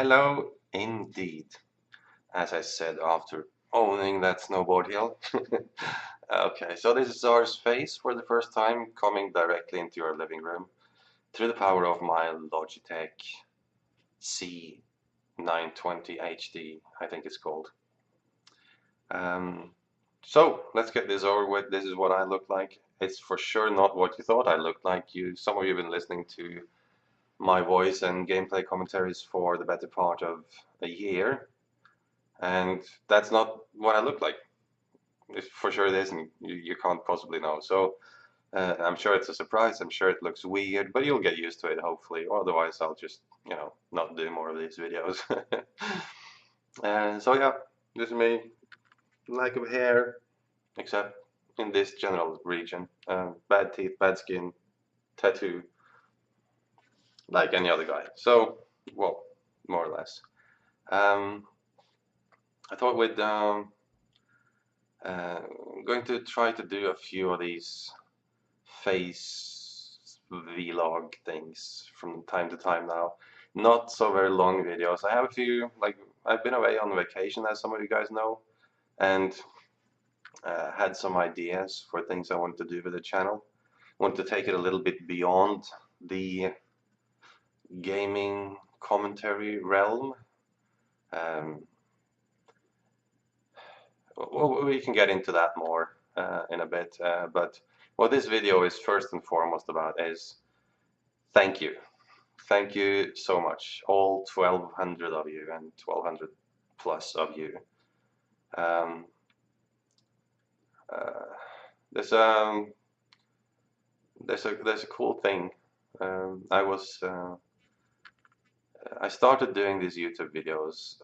Hello indeed, as I said after owning that snowboard hill. Okay, so this is our space for the first time coming directly into your living room through the power of my Logitech C920 HD, I think it's called. So let's get this over with. This is what I look like. It's for sure not what you thought I looked like. Some of you have been listening to my voice and gameplay commentaries for the better part of a year, and that's not what I look like. For sure it isn't. You can't possibly know. So I'm sure it's a surprise. I'm sure it looks weird, but you'll get used to it, hopefully. Or otherwise, I'll just, not do more of these videos. And so yeah, this is me. Lack of hair, except in this general region. Bad teeth, bad skin, tattoo, like any other guy. So, well, more or less. I thought we'd going to try to do a few of these face vlog things from time to time now. Not so very long videos. I have a few, like, I've been away on vacation, as some of you guys know, and had some ideas for things I want to do with the channel. Want to take it a little bit beyond the gaming commentary realm. Well, we can get into that more in a bit, but what this video is first and foremost about is thank you. Thank you so much, all 1,200 of you and 1,200 plus of you. There's a cool thing. I started doing these YouTube videos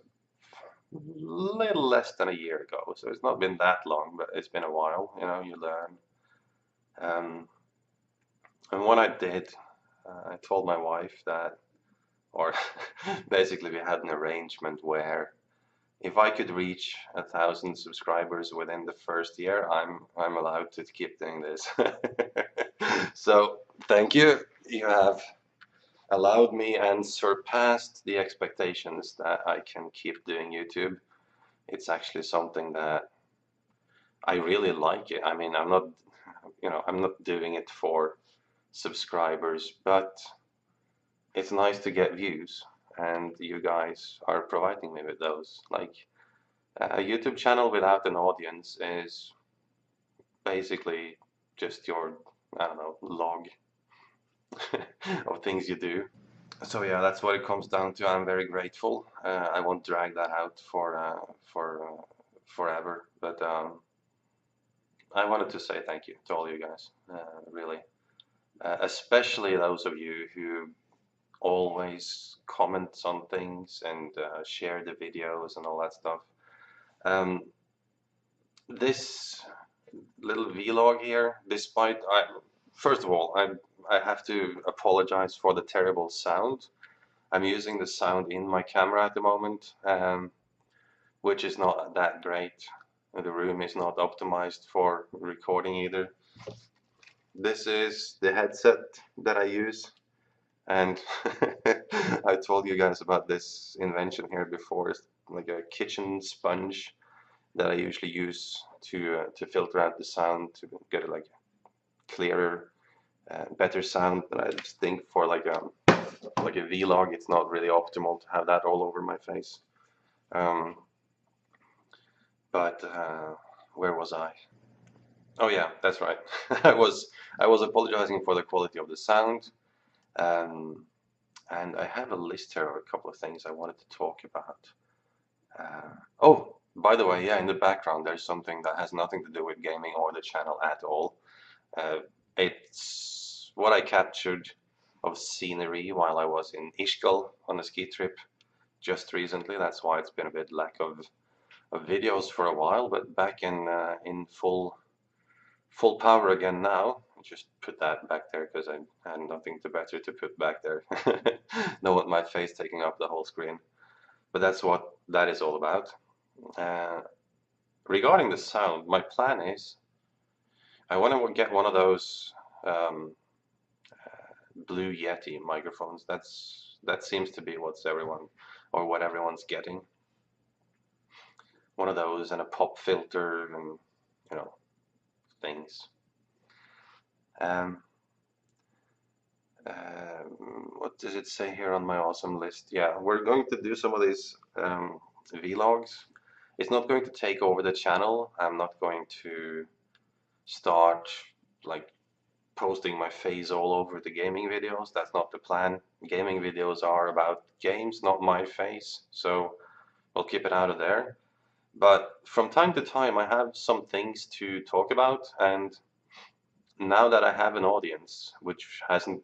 little less than a year ago, so it's not been that long, but it's been a while. You learn. And when I did, I told my wife that, or basically we had an arrangement where if I could reach 1,000 subscribers within the first year, I'm allowed to keep doing this. So thank you. You have allowed me and surpassed the expectations that I can keep doing YouTube. It's actually something that I really like it. I mean, I'm not doing it for subscribers, but it's nice to get views, and you guys are providing me with those. Like, a YouTube channel without an audience is basically just your, I don't know, log of things you do. So yeah, that's what it comes down to. I'm very grateful. I won't drag that out for forever, but I wanted to say thank you to all you guys, really, especially those of you who always comment on things and share the videos and all that stuff. This little vlog here, first of all, I have to apologize for the terrible sound. I'm using the sound in my camera at the moment, which is not that great. The room is not optimized for recording either. This is the headset that I use, and I told you guys about this invention here before. It's like a kitchen sponge that I usually use to filter out the sound to get a clearer, better sound. But I just think for like a vlog, it's not really optimal to have that all over my face. But where was I? Oh yeah, that's right. I was apologizing for the quality of the sound, and I have a list here of a couple of things I wanted to talk about. Oh, by the way, yeah, in the background there's something that has nothing to do with gaming or the channel at all. It's what I captured of scenery while I was in Ishgal on a ski trip just recently. That's why it's been a bit lack of videos for a while, but back in full power again now. Just put that back there because I had nothing better to put back there. Don't want my face taking up the whole screen. But that's what that is all about. Regarding the sound, my plan is I want to get one of those Blue Yeti microphones. That seems to be what everyone or what everyone's getting. One of those and a pop filter and things. Um, what does it say here on my awesome list? Yeah, we're going to do some of these vlogs. It's not going to take over the channel. I'm not going to start like posting my face all over the gaming videos. That's not the plan. Gaming videos are about games, not my face. So we'll keep it out of there. But from time to time, I have some things to talk about. And now that I have an audience, which hasn't,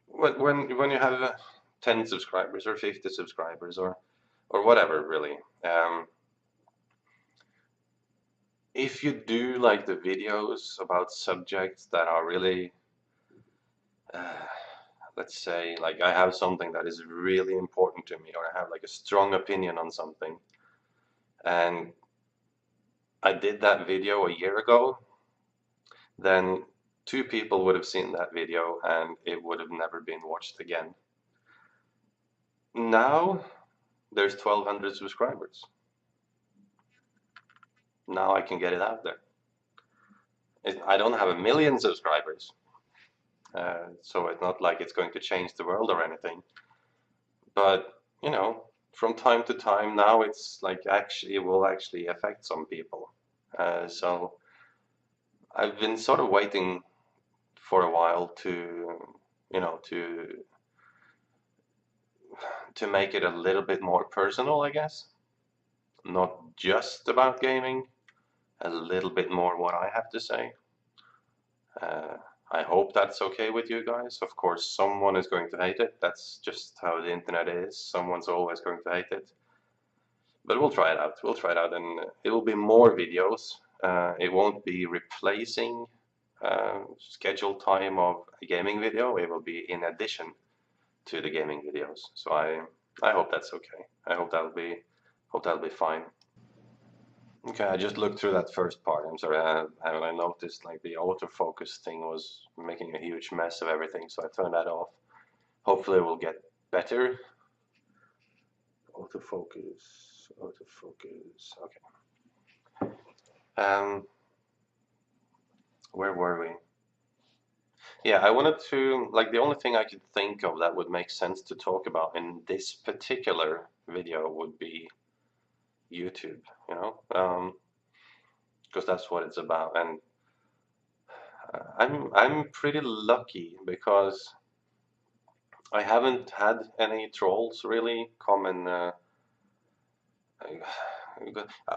when you have 10 subscribers or 50 subscribers or whatever, really, if you do like the videos about subjects that are really, let's say, like I have something that is really important to me, or I have like a strong opinion on something, and I did that video a year ago, then 2 people would have seen that video and it would have never been watched again. Now there's 1,200 subscribers. Now I can get it out there. I don't have 1 million subscribers, so it's not like it's going to change the world or anything. But from time to time now, it's like it will actually affect some people. So I've been sort of waiting for a while to to make it a little bit more personal, I guess. Not just about gaming, a little bit more what I have to say. I hope that's okay with you guys. Of course, someone is going to hate it. That's just how the internet is. Someone's always going to hate it. But we'll try it out. We'll try it out, and it will be more videos. It won't be replacing scheduled time of a gaming video. It will be in addition to the gaming videos. So I hope that's okay. I hope that'll be fine. Okay, I just looked through that first part. I'm sorry, haven't I noticed like the autofocus thing was making a huge mess of everything, so I turned that off. Hopefully it will get better. Autofocus, autofocus, okay. Where were we? Yeah, I wanted to, like, the only thing I could think of that would make sense to talk about in this particular video would be YouTube, because that's what it's about. And I'm pretty lucky because I haven't had any trolls really come and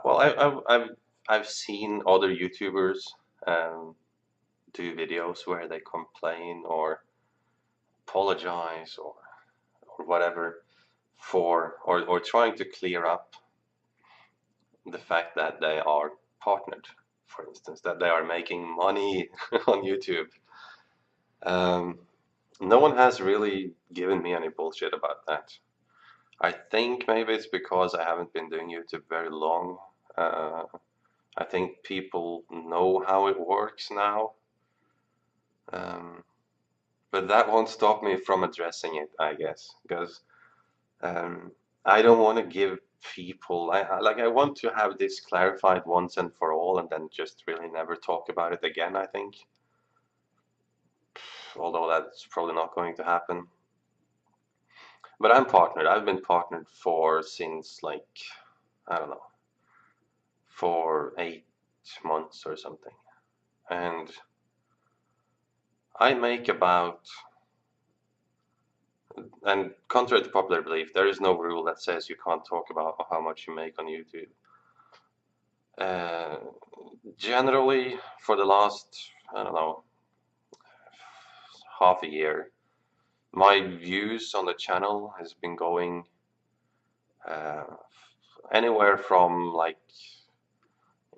well, I've seen other YouTubers do videos where they complain or apologize or whatever for or trying to clear up the fact that they are partnered, for instance, that they are making money on YouTube. No one has really given me any bullshit about that. I think maybe it's because I haven't been doing YouTube very long. I think people know how it works now. But that won't stop me from addressing it, I guess, because I don't want to give people, I want to have this clarified once and for all and then just really never talk about it again, I think. Although that's probably not going to happen. But I'm partnered. I've been partnered since like, I don't know, for 8 months or something. And I make about, and contrary to popular belief, there is no rule that says you can't talk about how much you make on YouTube. Generally, for the last, I don't know, half a year, my views on the channel has been going anywhere from like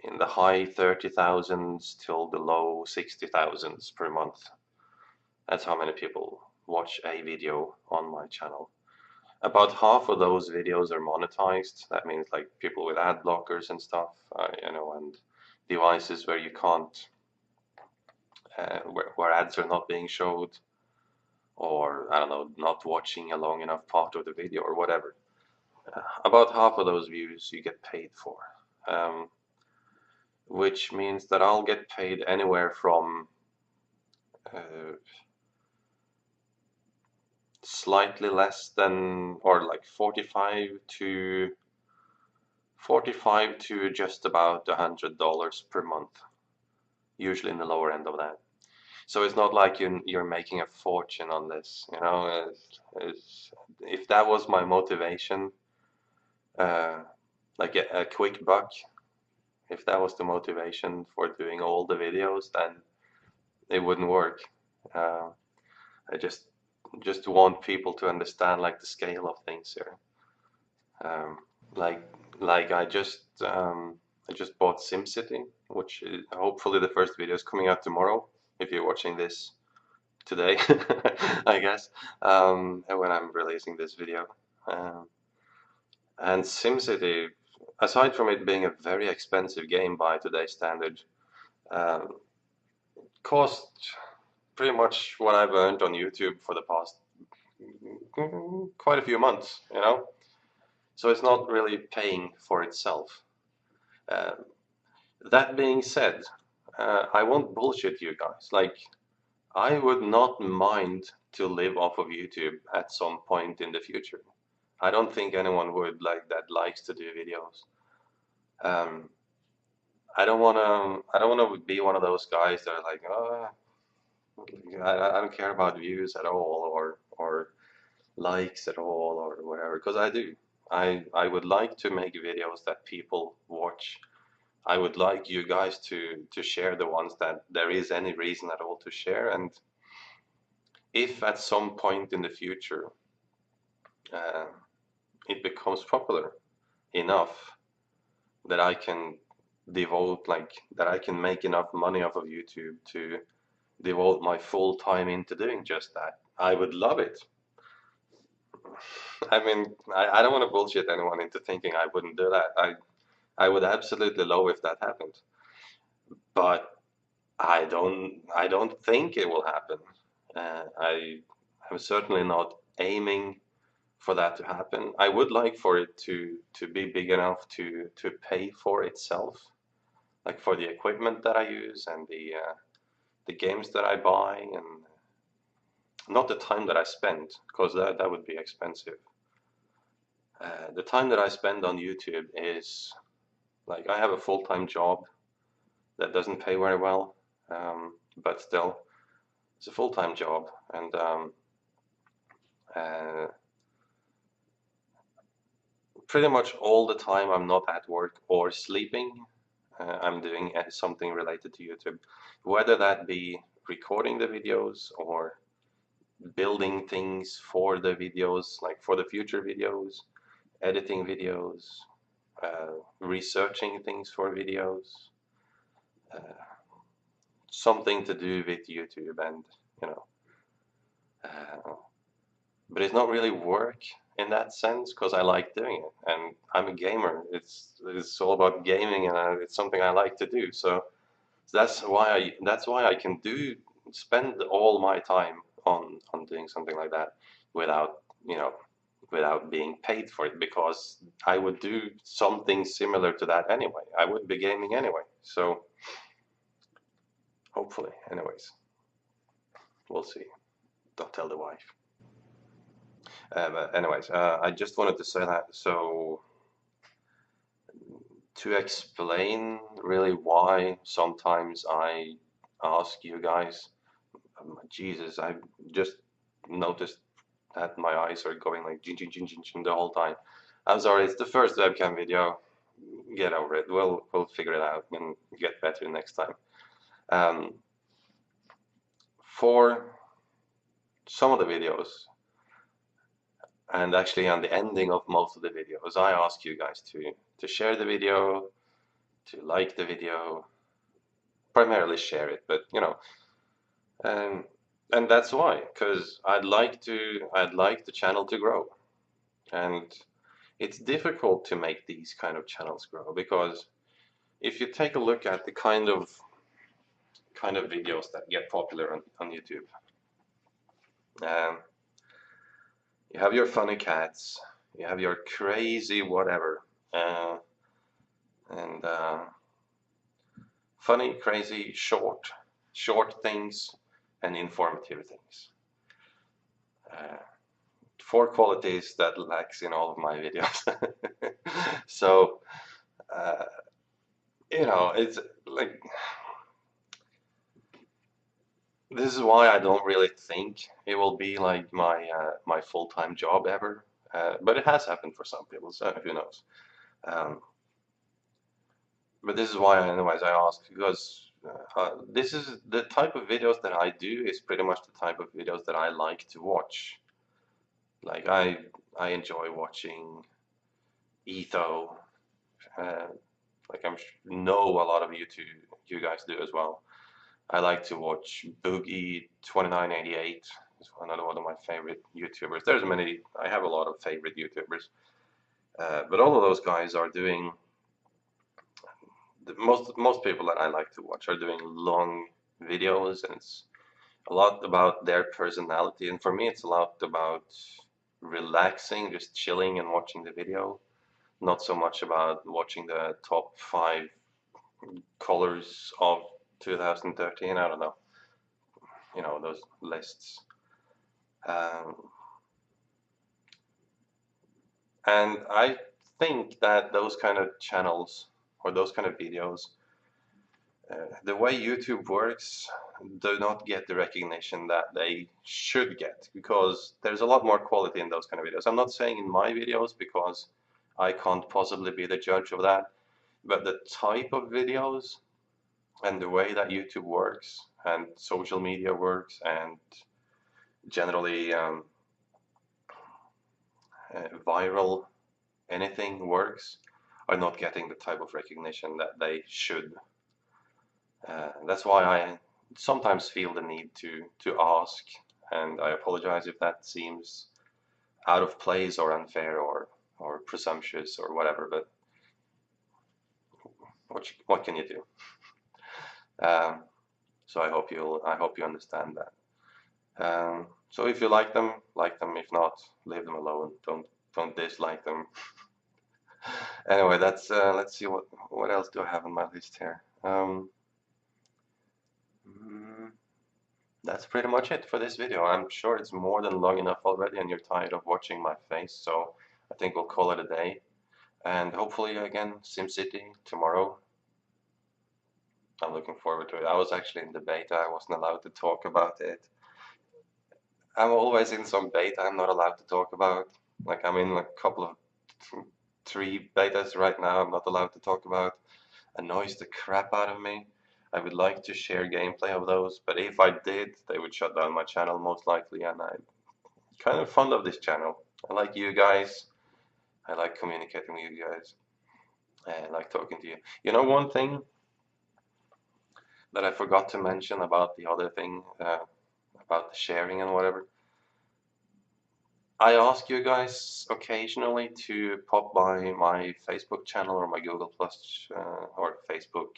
in the high 30,000s till the low 60,000s per month. That's how many people watch a video on my channel. About half of those videos are monetized. That means like people with ad blockers and stuff, and devices where you can't, where ads are not being showed. or I don't know, not watching a long enough part of the video or whatever. About half of those views you get paid for, which means that I'll get paid anywhere from slightly less than, or like 45 to just about $100 per month, usually in the lower end of that. So it's not like you're making a fortune on this, you know. If that was my motivation, like a quick buck, if that was the motivation for doing all the videos, then it wouldn't work. I just want people to understand like the scale of things here. Like like I just bought SimCity, which is, hopefully the first video is coming out tomorrow. If you're watching this today, I guess, when I'm releasing this video. And SimCity, aside from it being a very expensive game by today's standard, um, cost pretty much what I've earned on YouTube for the past quite a few months, you know? So it's not really paying for itself. Um, that being said, I won't bullshit you guys. Like, I would not mind to live off of YouTube at some point in the future. I don't think anyone would like that likes to do videos. Um, I don't wanna be one of those guys that are like, oh, I don't care about views at all or likes at all or whatever, because I do. I would like to make videos that people watch. I would like you guys to share the ones that there is any reason at all to share. And if at some point in the future uh, it becomes popular enough that I can devote, like, that I can make enough money off of YouTube to devote my full time into doing just that, I would love it. I mean, I don't want to bullshit anyone into thinking I wouldn't do that. I would absolutely love if that happened, but I don't think it will happen. I am certainly not aiming for that to happen. I would like for it to be big enough to pay for itself, like for the equipment that I use and the games that I buy, and not the time that I spend, because that would be expensive. The time that I spend on YouTube is like, I have a full-time job that doesn't pay very well, but still, it's a full-time job, and uh, pretty much all the time I'm not at work or sleeping, I'm doing something related to YouTube, whether that be recording the videos or building things for the videos, like for the future videos, editing videos, researching things for videos, uh, something to do with YouTube, and you know, uh, but it's not really work in that sense because I like doing it, and I'm a gamer. It's all about gaming, and it's something I like to do. So that's why I can spend all my time on doing something like that without, you know, without being paid for it, because I would do something similar to that anyway. I would be gaming anyway. So hopefully, anyways, we'll see. Don't tell the wife. But anyways, I just wanted to say that. So to explain really why sometimes I ask you guys, Jesus, I just noticed that my eyes are going like jing, jing, jing, jing, jing the whole time. I'm sorry, it's the first webcam video. Get over it. We'll figure it out and get better next time. Um, for some of the videos, and actually on the ending of most of the videos, I ask you guys to share the video, to like the video, primarily share it, but you know, um, and that's why, because I'd like the channel to grow, and it's difficult to make these kind of channels grow, because if you take a look at the kind of videos that get popular on YouTube, Um, you have your funny cats, you have your crazy whatever, and funny, crazy, short things, and informative things. Uh, Four qualities that lacks in all of my videos. So, uh, it's like this is why I don't really think it will be like my full-time job ever. But it has happened for some people, so who knows? Um, but this is why, anyways, I ask because this is the type of videos that I do is pretty much the type of videos that I like to watch. Like I enjoy watching Etho. Uh, like know a lot of you guys do as well. I like to watch Boogie 2988. He's another one of my favorite YouTubers. There's many. I have a lot of favorite YouTubers, but all of those guys are doing most people that I like to watch are doing long videos, and it's a lot about their personality. And for me, it's a lot about relaxing, just chilling and watching the video, not so much about watching the top 5 colors of 2013. I don't know, those lists. Um, and I think that those kind of channels or those kind of videos, the way YouTube works, do not get the recognition that they should get because there's a lot more quality in those kind of videos. I'm not saying in my videos because I can't possibly be the judge of that, but the type of videos and the way that YouTube works and social media works and generally viral anything works are not getting the type of recognition that they should. That's why I sometimes feel the need to ask, and I apologize if that seems out of place or unfair or presumptuous or whatever. But what can you do? So I hope you understand that. So if you like them, like them. If not, leave them alone. Don't dislike them. Anyway, that's let's see what else do I have on my list here. Mm, That's pretty much it for this video. I'm sure it's more than long enough already and you're tired of watching my face, so I think we'll call it a day. And hopefully again, SimCity tomorrow. I'm looking forward to it. I was actually in the beta, I wasn't allowed to talk about it. I'm always in some beta I'm not allowed to talk about. Like I'm in a couple of 3 betas right now I'm not allowed to talk about. Annoys the crap out of me. I would like to share gameplay of those, but if I did, they would shut down my channel most likely, and I'm kind of fond of this channel. I like you guys. I like communicating with you guys. I like talking to you. You know, one thing that I forgot to mention about the other thing, about the sharing and whatever. I ask you guys occasionally to pop by my Facebook channel or my Google Plus or Facebook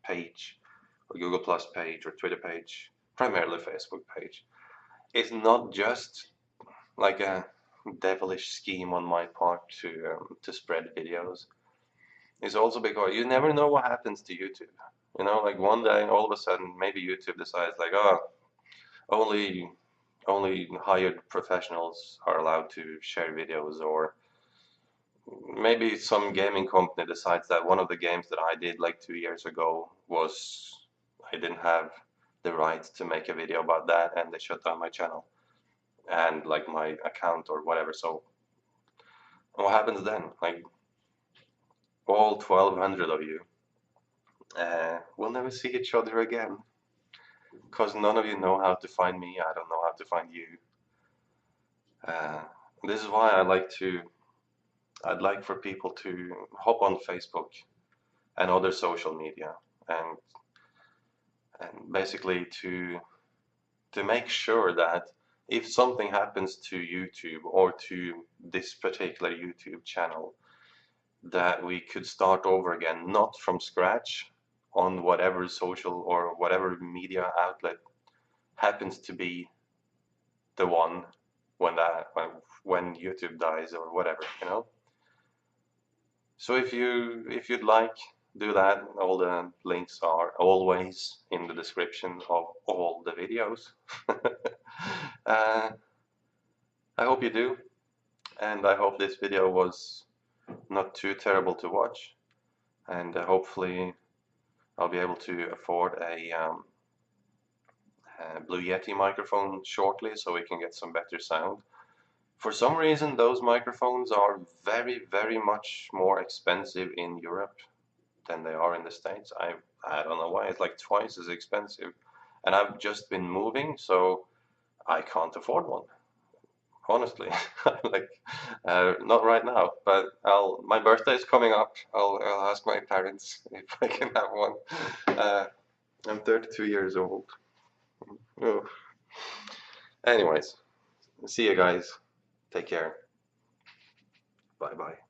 page or Google Plus page or Twitter page, primarily Facebook page. It's not just like a devilish scheme on my part to spread videos. It's also because you never know what happens to YouTube. Like one day, all of a sudden, maybe YouTube decides like, oh, only only hired professionals are allowed to share videos, or maybe some gaming company decides that one of the games that I did like 2 years ago was I didn't have the right to make a video about that, and they shut down my channel and like my account or whatever. So what happens then? Like all 1,200 of you will never see each other again because none of you know how to find me. I don't know how to find you. Uh, this is why I'd like for people to hop on Facebook and other social media and basically to make sure that if something happens to YouTube or to this particular YouTube channel, that we could start over again, not from scratch on whatever social or whatever media outlet happens to be the one when YouTube dies or whatever, you know. So if you'd like, do that. All the links are always in the description of all the videos. I hope you do, and I hope this video was not too terrible to watch, and hopefully I'll be able to afford a Blue Yeti microphone shortly so we can get some better sound. For some reason, those microphones are very, very much more expensive in Europe than they are in the States. I don't know why. It's like twice as expensive. And I've just been moving, so I can't afford one. Honestly, like not right now. But my birthday is coming up. I'll ask my parents if I can have one. I'm 32 years old. Oh. Anyways, see you guys. Take care. Bye bye.